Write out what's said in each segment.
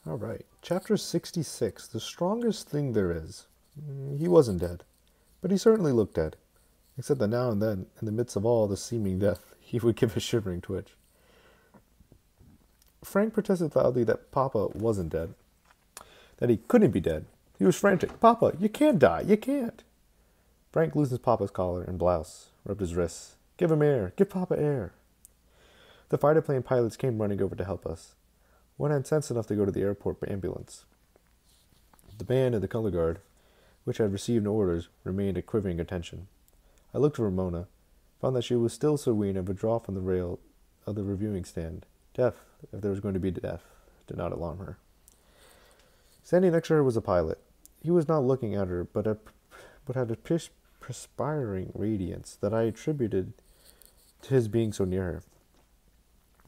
All right. Chapter 66. The strongest thing there is. He wasn't dead, but he certainly looked dead, except that now and then, in the midst of all the seeming death, he would give a shivering twitch. Frank protested loudly that Papa wasn't dead, that he couldn't be dead. He was frantic. Papa, you can't die. You can't. Frank loosened Papa's collar and blouse, rubbed his wrists. Give him air. Give Papa air. The fighter plane pilots came running over to help us. One had sense enough to go to the airport by ambulance. The band and the color guard, which had received no orders, remained at quivering attention. I looked at Ramona, found that she was still serene and withdraw from the rail of the reviewing stand. Death, if there was going to be death, did not alarm her. Standing next to her was a pilot. He was not looking at her, but had a perspiring radiance that I attributed to his being so near her.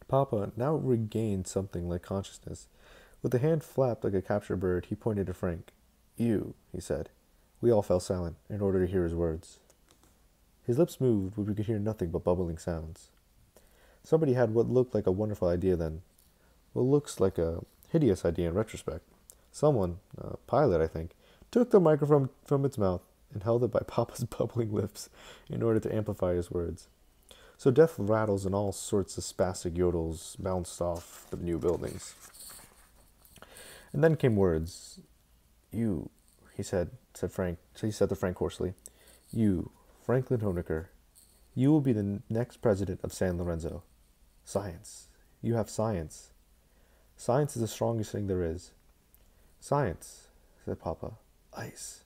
Papa now regained something like consciousness. With a hand flapped like a captured bird, he pointed to Frank. You, he said. We all fell silent in order to hear his words. His lips moved, but we could hear nothing but bubbling sounds. Somebody had what looked like a wonderful idea then. What looks like a hideous idea in retrospect. Someone, a pilot I think, took the microphone from its mouth and held it by Papa's bubbling lips in order to amplify his words. So death rattles and all sorts of spastic yodels bounced off the new buildings. And then came words. You, he said to Frank hoarsely. You, Franklin Honecker, you will be the next president of San Lorenzo. Science. You have science. Science is the strongest thing there is. Science, said Papa. Ice.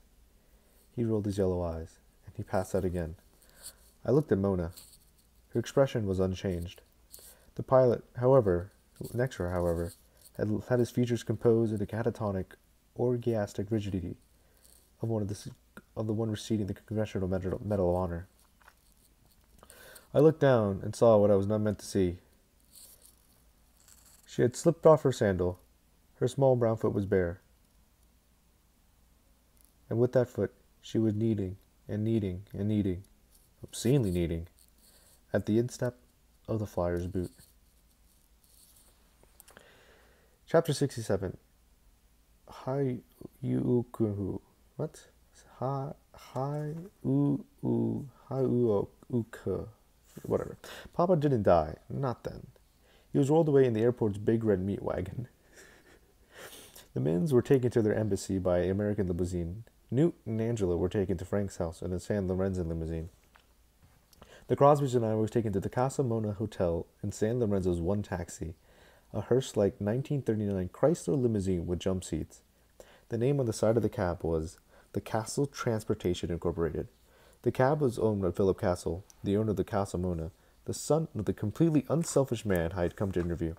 He rolled his yellow eyes, and he passed out again. I looked at Mona. Her expression was unchanged. The pilot, next to her, had his features composed in a catatonic, orgiastic rigidity of the one receiving the Congressional Medal of Honor. I looked down and saw what I was not meant to see. She had slipped off her sandal. Her small brown foot was bare. And with that foot, she was kneading and kneading and kneading, obscenely kneading, at the instep of the flyer's boot. Chapter 67. Hi-u-ku-hu. What? Hi-u-u-hi-u-u-ku. Whatever. Papa didn't die. Not then. He was rolled away in the airport's big red meat wagon. The Mins were taken to their embassy by American limousine. Newt and Angela were taken to Frank's house in a San Lorenzo limousine. The Crosbys and I were taken to the Casa Mona Hotel in San Lorenzo's one taxi, a hearse-like 1939 Chrysler limousine with jump seats. The name on the side of the cab was the Castle Transportation Incorporated. The cab was owned by Philip Castle, the owner of the Casa Mona, the son of the completely unselfish man I had come to interview.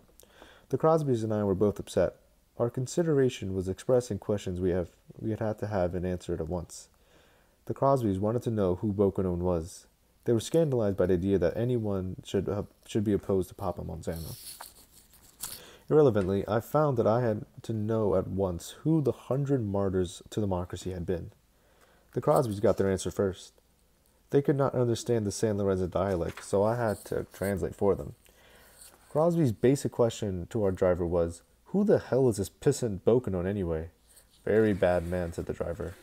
The Crosbys and I were both upset. Our consideration was expressed in questions we had to have and answered at once. The Crosbys wanted to know who Bocanon was. They were scandalized by the idea that anyone should be opposed to Papa Monsanto. Irrelevantly, I found that I had to know at once who the 100 martyrs to democracy had been. The Crosbys got their answer first. They could not understand the San Lorenzo dialect, so I had to translate for them. Crosby's basic question to our driver was, who the hell is this pissant Bocanon anyway? Very bad man, said the driver.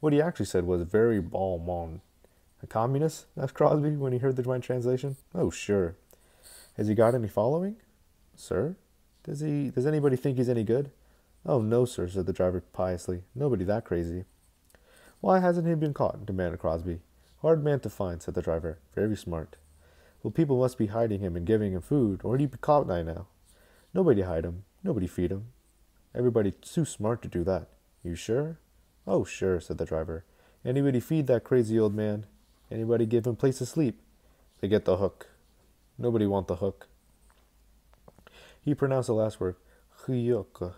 What he actually said was very bon mon. A communist? Asked Crosby when he heard the joint translation. Oh, sure. Has he got any following? Sir? Does anybody think he's any good? Oh, no, sir, said the driver piously. Nobody that crazy. Why hasn't he been caught? Demanded Crosby. Hard man to find, said the driver. Very smart. Well, people must be hiding him and giving him food, or he'd be caught by now. Nobody hide him. Nobody feed him. Everybody too smart to do that. You sure? Oh, sure, said the driver. Anybody feed that crazy old man? Anybody give him place to sleep? They get the hook. Nobody want the hook. He pronounced the last word, Hyuk, or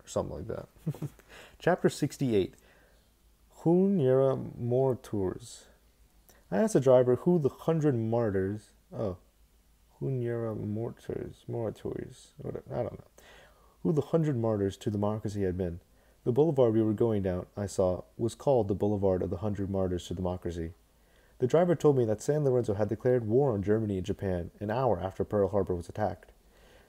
something like that. Chapter 68. Hunyera Morturs. I asked the driver who the 100 martyrs... Oh. Hunyera Morators. I don't know. Who the 100 martyrs to democracy had been. The boulevard we were going down, I saw, was called the Boulevard of the 100 Martyrs to Democracy. The driver told me that San Lorenzo had declared war on Germany and Japan an hour after Pearl Harbor was attacked.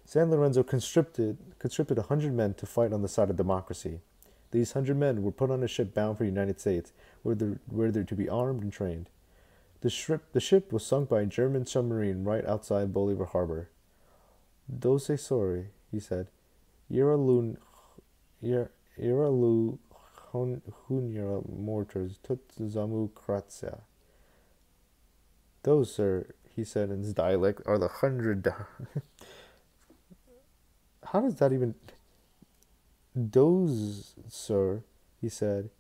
San Lorenzo conscripted 100 men to fight on the side of democracy. These 100 men were put on a ship bound for the United States, where they're to be armed and trained. The ship was sunk by a German submarine right outside Bolivar Harbor. "Dose sorry," he said. "Iralu hunyara mortars tut zamu kratsia." "Those, sir," he said in his dialect, "are the 100... How does that even... "Those, sir," he said,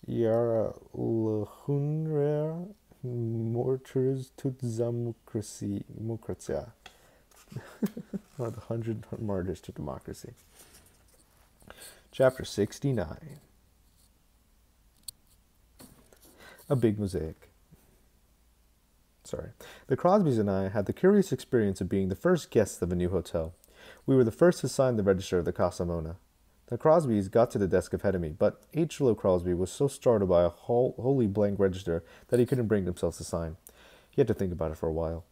"Yara lehunrer mortars tut zamukratsia." Are the 100 martyrs to democracy. Chapter 69. A big mosaic. The Crosbys and I had the curious experience of being the first guests of a new hotel. We were the first to sign the register of the Casa Mona. The Crosbys got to the desk ahead of me, but H. Lo Crosby was so startled by a wholly blank register that he couldn't bring himself to sign. He had to think about it for a while.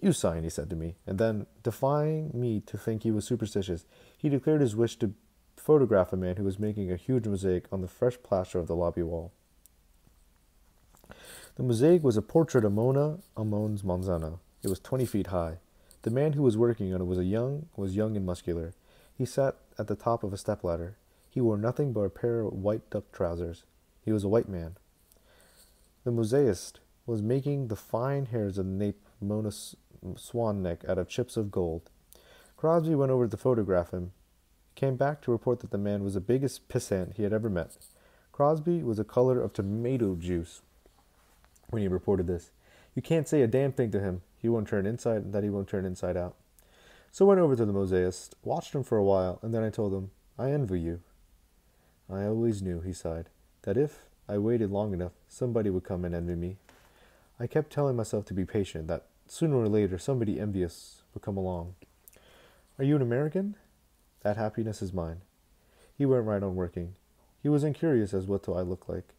"You sign," he said to me, and then, defying me to think he was superstitious, he declared his wish to photograph a man who was making a huge mosaic on the fresh plaster of the lobby wall. The mosaic was a portrait of Mona Amon's Manzano. It was 20 feet high. The man who was working on it was young and muscular. He sat at the top of a stepladder. He wore nothing but a pair of white duck trousers. He was a white man. The mosaicist was making the fine hairs of the nape Mona's swan neck out of chips of gold. Crosby went over to photograph him. He came back to report that the man was the biggest pissant he had ever met. Crosby was the color of tomato juice when he reported this. You can't say a damn thing to him. He won't turn inside out. So I went over to the mosaicist, watched him for a while, and then I told him, "I envy you." "I always knew," he sighed, "that if I waited long enough, somebody would come and envy me. I kept telling myself to be patient, that sooner or later somebody envious would come along." "Are you an American?" "That happiness is mine." He went right on working. He wasn't curious as what I looked like.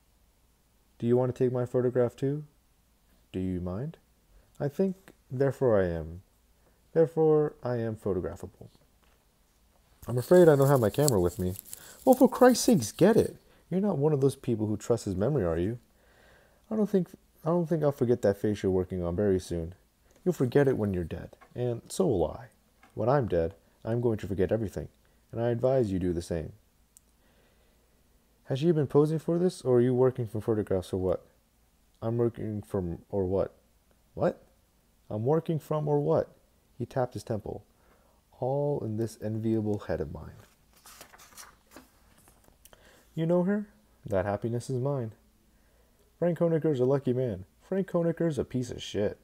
"Do you want to take my photograph too?" "Do you mind?" "I think, therefore I am photographable." "I'm afraid I don't have my camera with me." "Well, for Christ's sakes, get it. You're not one of those people who trust his memory, are you?" I don't think I'll forget that face you're working on very soon. You'll forget it when you're dead, and so will I. When I'm dead, I'm going to forget everything, and I advise you do the same." "Has she been posing for this, or are you working from photographs, or what?" "I'm working from, or what?" "What?" "I'm working from, or what?" He tapped his temple. "All in this enviable head of mine." "You know her?" "That happiness is mine." "Frank Honeker's a lucky man." "Frank Honeker's a piece of shit."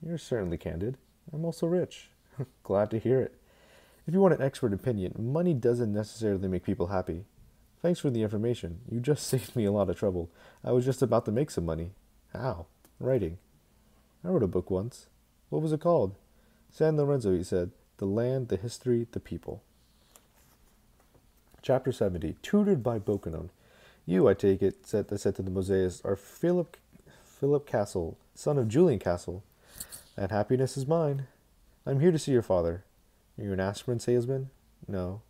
"You're certainly candid." "I'm also rich." "Glad to hear it. If you want an expert opinion, money doesn't necessarily make people happy. Thanks for the information. You just saved me a lot of trouble. I was just about to make some money." "How?" "Writing." "I wrote a book once." "What was it called?" "San Lorenzo," he said. "The land, the history, the people." Chapter 70. Tutored by Bokonon. "You, I take it," I said to the mosaicist, "are Philip Castle, son of Julian Castle." "That happiness is mine." "I'm here to see your father." "Are you an aspirin salesman?" "No."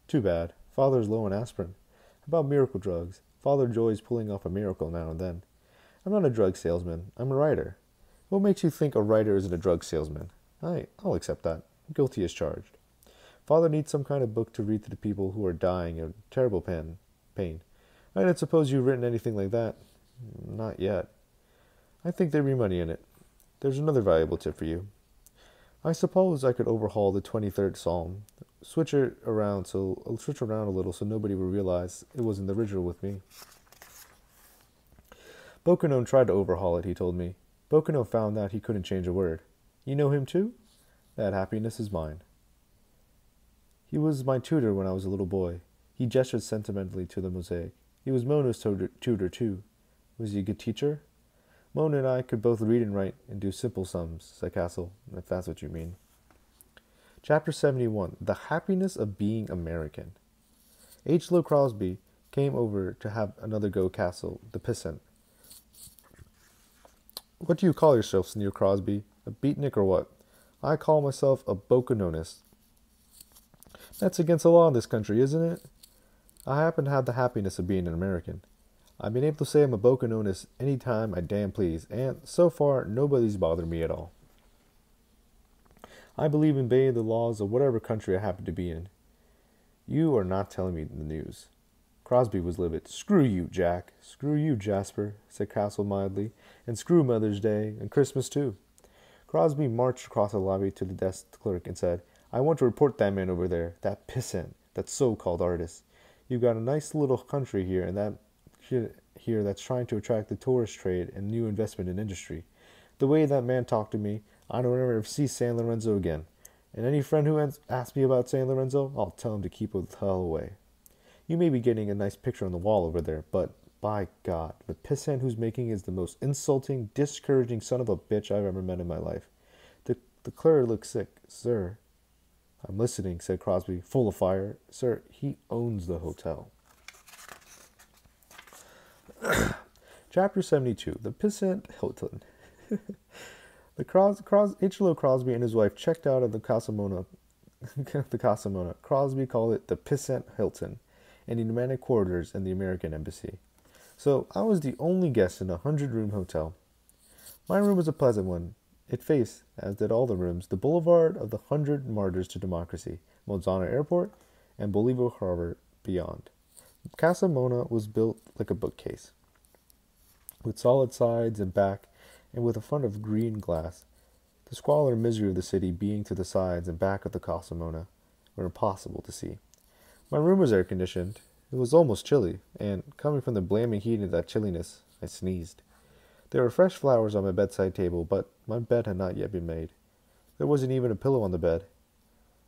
"Too bad. Father's low on aspirin." "How about miracle drugs?" "Father enjoys pulling off a miracle now and then." "I'm not a drug salesman. I'm a writer." "What makes you think a writer isn't a drug salesman?" I'll accept that. Guilty as charged." "Father needs some kind of book to read to the people who are dying of terrible pain. I don't suppose you've written anything like that?" "Not yet." "I think there'd be money in it. There's another valuable tip for you. I suppose I could overhaul the 23rd Psalm, switch it around a little so nobody would realize it wasn't the original with me." Bokonon tried to overhaul it, he told me. Bokonon found out he couldn't change a word. "You know him too?" "That happiness is mine." "He was my tutor when I was a little boy." He gestured sentimentally to the mosaic. "He was Mona's tutor too." "Was he a good teacher?" "Mona and I could both read and write and do simple sums," said Castle, "if that's what you mean." Chapter 71. The Happiness of Being American. H. Lo Crosby came over to have another go Castle, the pissant. What do you call yourself, sneered Crosby? A beatnik or what? I call myself a bokononist. That's against the law in this country, isn't it? I happen to have the happiness of being an American. I've been able to say I'm a bokononist any time I damn please, and so far nobody's bothered me at all. I believe in obeying the laws of whatever country I happen to be in. You are not telling me the news. Crosby was livid. Screw you, Jack. Screw you, Jasper, said Castle mildly, and screw Mother's Day and Christmas too. Crosby marched across the lobby to the desk clerk and said, I want to report that man over there, that pissant, that so-called artist. You've got a nice little country here, and that's trying to attract the tourist trade and new investment in industry. The way that man talked to me, I don't ever see San Lorenzo again. And any friend who asks me about San Lorenzo, I'll tell him to keep the hell away. You may be getting a nice picture on the wall over there, but by God, the pissant who's making is the most insulting, discouraging son of a bitch I've ever met in my life. The clerk looked sick. Sir, I'm listening, said Crosby, full of fire. Sir, he owns the hotel. Chapter 72, The Pissant Hilton. H.L.O. Crosby and his wife checked out of the Casa Mona. Crosby called it the Pissant Hilton, and he demanded quarters in the American Embassy. So I was the only guest in a 100-room hotel. My room was a pleasant one. It faced, as did all the rooms, the boulevard of the 100 Martyrs to Democracy, Monzano Airport, and Bolivar Harbor beyond. Casa Mona was built like a bookcase, with solid sides and back, and with a front of green glass. The squalor and misery of the city being to the sides and back of the Casa Mona were impossible to see. My room was air-conditioned. It was almost chilly, and, coming from the blaming heat of that chilliness, I sneezed. There were fresh flowers on my bedside table, but my bed had not yet been made. There wasn't even a pillow on the bed.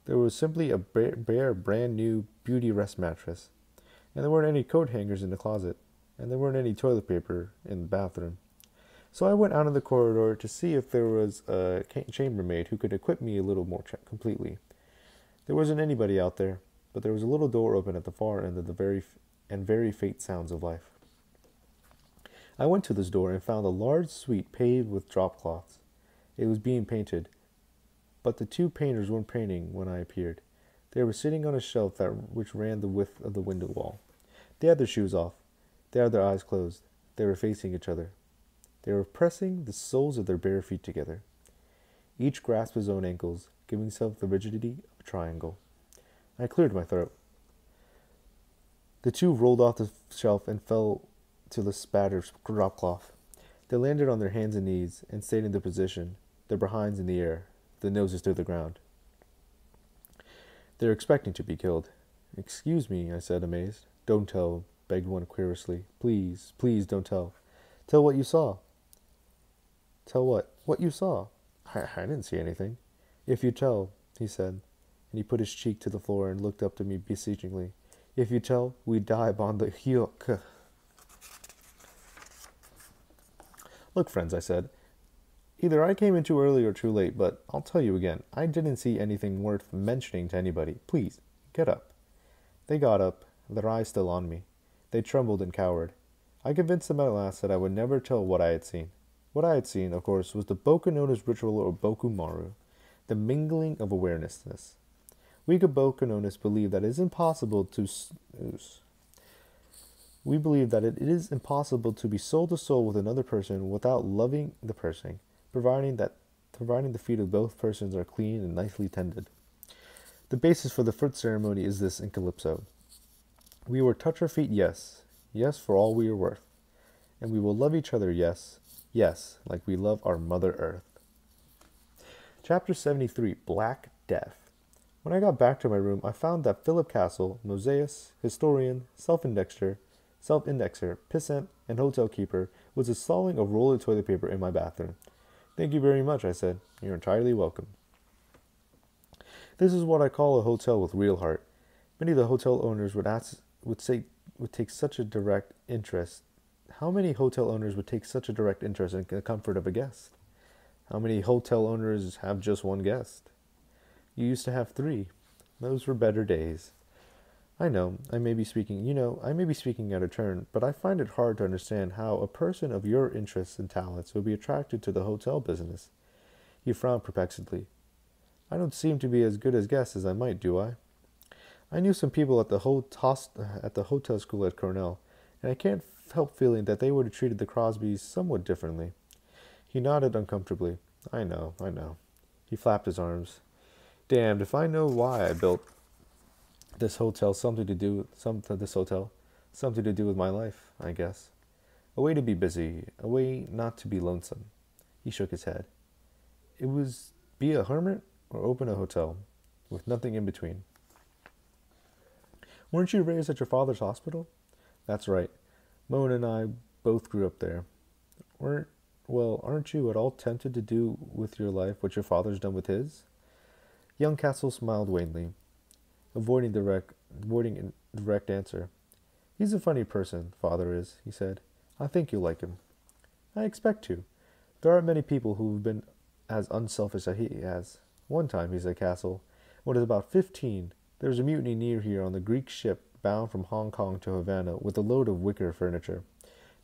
There was simply a bare brand-new beauty rest mattress, and there weren't any coat hangers in the closet, and there weren't any toilet paper in the bathroom. So I went out in the corridor to see if there was a chambermaid who could equip me a little more completely. There wasn't anybody out there, but there was a little door open at the far end of the very faint sounds of life. I went to this door and found a large suite paved with drop cloths. It was being painted, but the two painters weren't painting when I appeared. They were sitting on a shelf which ran the width of the window wall. They had their shoes off. They had their eyes closed. They were facing each other. They were pressing the soles of their bare feet together. Each grasped his own ankles, giving himself the rigidity of a triangle. I cleared my throat. The two rolled off the shelf and fell to the spattered drop cloth. They landed on their hands and knees and stayed in their position, their behinds in the air, the noses to the ground. They were expecting to be killed. Excuse me, I said, amazed. Don't tell, begged one querulously. Please, please don't tell. Tell what you saw. Tell what? What you saw. I didn't see anything. If you tell, he said, and he put his cheek to the floor and looked up to me beseechingly. If you tell, we die upon the hyok. Look, friends, I said, either I came in too early or too late, but I'll tell you again, I didn't see anything worth mentioning to anybody. Please, get up. They got up, their eyes still on me. They trembled and cowered. I convinced them at last that I would never tell what I had seen. What I had seen, of course, was the Bokononist ritual or Bokumaru, the mingling of awarenessness. We Bokononists believe that it is impossible to We believe that it is impossible to be soul to soul with another person without loving the person, providing the feet of both persons are clean and nicely tended. The basis for the foot ceremony is this in Calypso. We will touch our feet, yes, yes, for all we are worth. And we will love each other, yes, yes, like we love our Mother Earth. Chapter 73, Black Death. When I got back to my room, I found that Philip Castle, mosaist, historian, self-indexer, pissant, and hotel keeper, was installing a roll of toilet paper in my bathroom. Thank you very much, I said. You're entirely welcome. This is what I call a hotel with real heart. Many of the hotel owners would take such a direct interest. How many hotel owners would take such a direct interest in the comfort of a guest? How many hotel owners have just one guest? You used to have 3. Those were better days. I may be speaking out of turn, but I find it hard to understand how a person of your interests and talents would be attracted to the hotel business. He frowned perplexedly. I don't seem to be as good a guest as I might, do I? I knew some people at the hotel school at Cornell, and I can't help feeling that they would have treated the Crosbys somewhat differently. He nodded uncomfortably. I know, I know. He flapped his arms. Damned if I know why I built this hotel something to do with my life, I guess. A way to be busy, a way not to be lonesome. He shook his head. It was be a hermit or open a hotel, with nothing in between. Weren't you raised at your father's hospital? That's right. Moan and I both grew up there. Aren't you at all tempted to do with your life what your father's done with his? Young Castle smiled wanly, avoiding direct answer. He's a funny person, father is, he said. I think you'll like him. I expect to. There aren't many people who've been as unselfish as he has. One time, he said, Castle, when I was about 15, there was a mutiny near here on the Greek ship bound from Hong Kong to Havana with a load of wicker furniture.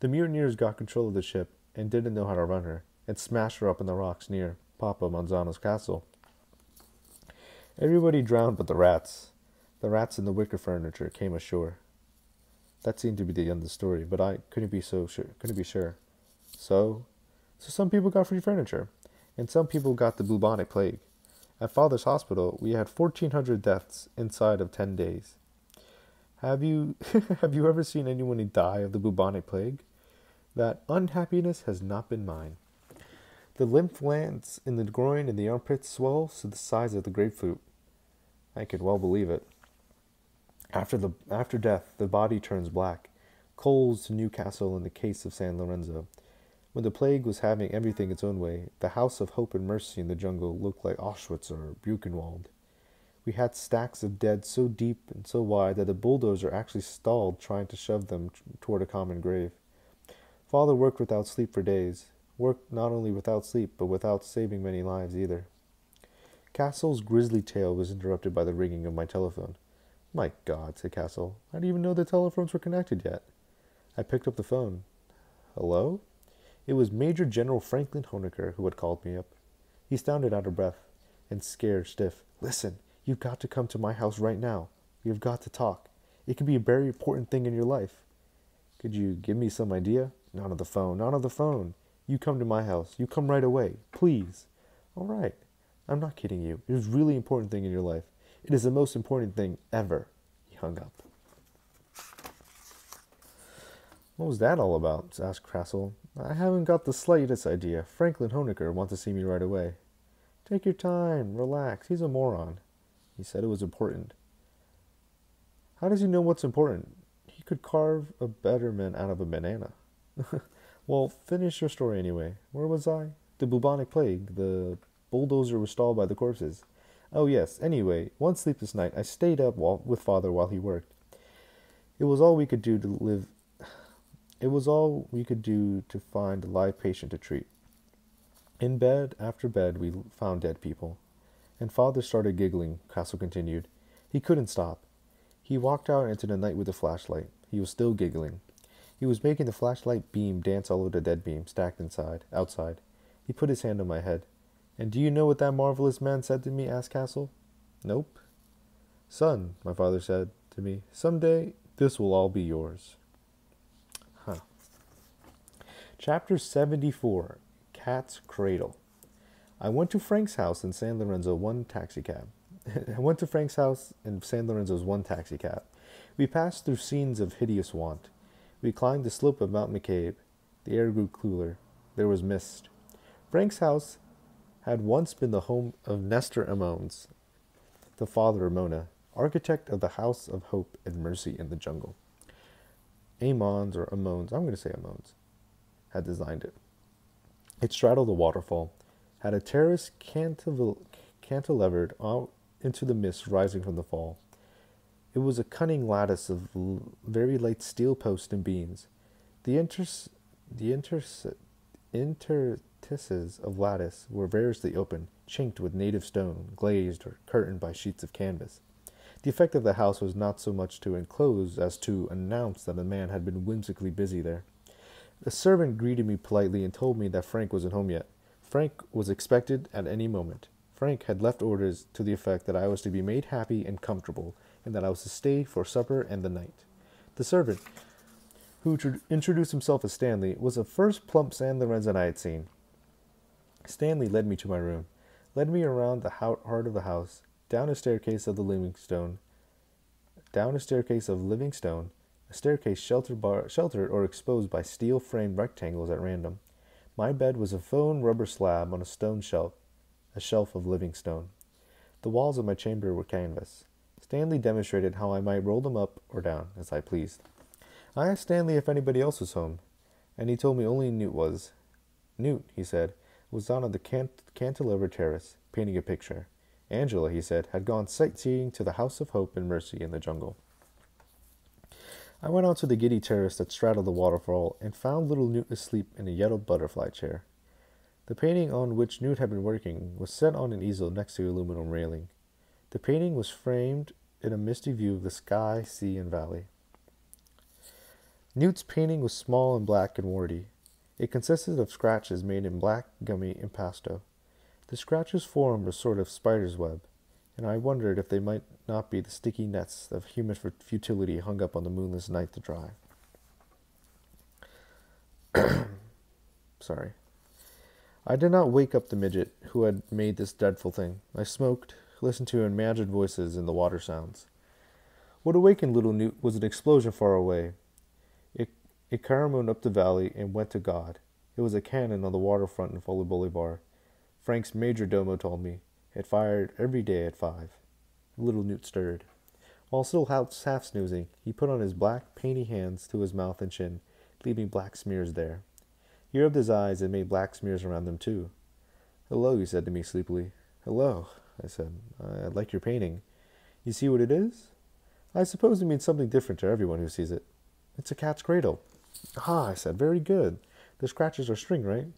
The mutineers got control of the ship and didn't know how to run her, and smashed her up in the rocks near Papa Manzano's castle. Everybody drowned but the rats. The rats and the wicker furniture came ashore. That seemed to be the end of the story, but I couldn't be sure. So some people got free furniture, and some people got the bubonic plague. At Father's hospital, we had 1,400 deaths inside of 10 days. Have you have you ever seen anyone die of the bubonic plague? That unhappiness has not been mine. The lymph glands in the groin and the armpits swell to the size of the grapefruit. I could well believe it. After death, the body turns black. Coals to Newcastle in the case of San Lorenzo. When the plague was having everything its own way, the house of hope and mercy in the jungle looked like Auschwitz or Buchenwald. We had stacks of dead so deep and so wide that the bulldozer actually stalled trying to shove them toward a common grave. Father worked without sleep for days. Worked not only without sleep, but without saving many lives either. Castle's grisly tale was interrupted by the ringing of my telephone. My God, said Castle. I didn't even know the telephones were connected yet. I picked up the phone. Hello? It was Major General Franklin Honecker who had called me up. He sounded out of breath and scared stiff. Listen, you've got to come to my house right now. We've got to talk. It could be a very important thing in your life. Could you give me some idea? Not on the phone, not on the phone. You come to my house. You come right away. Please. All right. I'm not kidding you. It is a really important thing in your life. It is the most important thing ever. He hung up. What was that all about? Asked Castle. I haven't got the slightest idea. Franklin Honecker wants to see me right away. Take your time. Relax. He's a moron. He said it was important. How does he know what's important? He could carve a betterment out of a banana. Well, finish your story anyway. Where was I? The bubonic plague. The bulldozer was stalled by the corpses. Oh, yes. Anyway, one sleepless night, I stayed up with Father while he worked. It was all we could do to find a live patient to treat. In bed after bed, we found dead people. And Father started giggling, Castle continued. He couldn't stop. He walked out into the night with a flashlight. He was still giggling. He was making the flashlight beam dance all over the dead beam stacked outside. He put his hand on my head. And do you know what that marvelous man said to me? Asked Castle. Nope. Son, my father said to me, someday this will all be yours. Chapter 74. Cat's Cradle. I went to Frank's house in San Lorenzo one taxicab. We passed through scenes of hideous want. We climbed the slope of Mount McCabe. The air grew cooler. There was mist. Frank's house had once been the home of Nestor Amones, the father of Mona, architect of the House of Hope and Mercy in the Jungle. Amones, I'm going to say Amones, had designed it. It straddled a waterfall, had a terrace cantilevered out into the mist rising from the fall. It was a cunning lattice of very light steel posts and beams. The interstices of lattice were variously open, chinked with native stone, glazed or curtained by sheets of canvas. The effect of the house was not so much to enclose as to announce that a man had been whimsically busy there. The servant greeted me politely and told me that Frank wasn't home yet. Frank was expected at any moment. Frank had left orders to the effect that I was to be made happy and comfortable, and that I was to stay for supper and the night. The servant, who introduced himself as Stanley, was the first plump San Lorenzo I had seen. Stanley led me to my room, led me around the heart of the house, down a staircase of Livingstone, a staircase sheltered or exposed by steel-framed rectangles at random. My bed was a foam rubber slab on a stone shelf, a shelf of Livingstone. The walls of my chamber were canvas. Stanley demonstrated how I might roll them up or down, as I pleased. I asked Stanley if anybody else was home, and he told me only Newt was. Newt, he said, was down on the cantilever terrace, painting a picture. Angela, he said, had gone sightseeing to the House of Hope and Mercy in the jungle. I went out to the giddy terrace that straddled the waterfall and found little Newt asleep in a yellow butterfly chair. The painting on which Newt had been working was set on an easel next to a aluminum railing. The painting was framed in a misty view of the sky, sea, and valley. Newt's painting was small and black and warty. It consisted of scratches made in black gummy impasto. The scratches formed a sort of spider's web, and I wondered if they might not be the sticky nets of human futility hung up on the moonless night to dry. Sorry. I did not wake up the midget who had made this dreadful thing. I smoked, listened to imagined voices and the water sounds. What awakened little Newt was an explosion far away. It carameled up the valley and went to God. It was a cannon on the waterfront in Foley Boulevard. Frank's major domo told me. It fired every day at 5. Little Newt stirred. While still half snoozing, he put on his black, painty hands to his mouth and chin, leaving black smears there. He rubbed his eyes and made black smears around them too. "Hello," he said to me sleepily. "Hello," I said. "I like your painting. You see what it is?" "I suppose it means something different to everyone who sees it." "It's a cat's cradle." "Ah," I said. "Very good. The scratches are string, right?"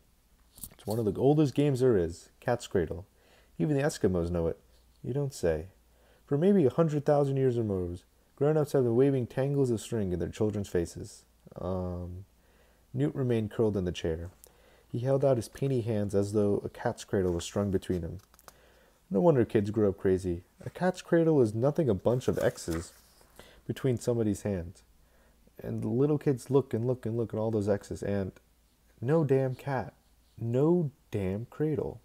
"It's one of the oldest games there is. Cat's cradle. Even the Eskimos know it." "You don't say." "For maybe 100,000 years or more, grown-ups have been waving tangles of string in their children's faces." Newt remained curled in the chair. He held out his painty hands as though a cat's cradle was strung between them. No wonder kids grew up crazy. A cat's cradle is nothing a bunch of X's between somebody's hands. And the little kids look and look and look at all those X's, and no damn cat, no damn cradle.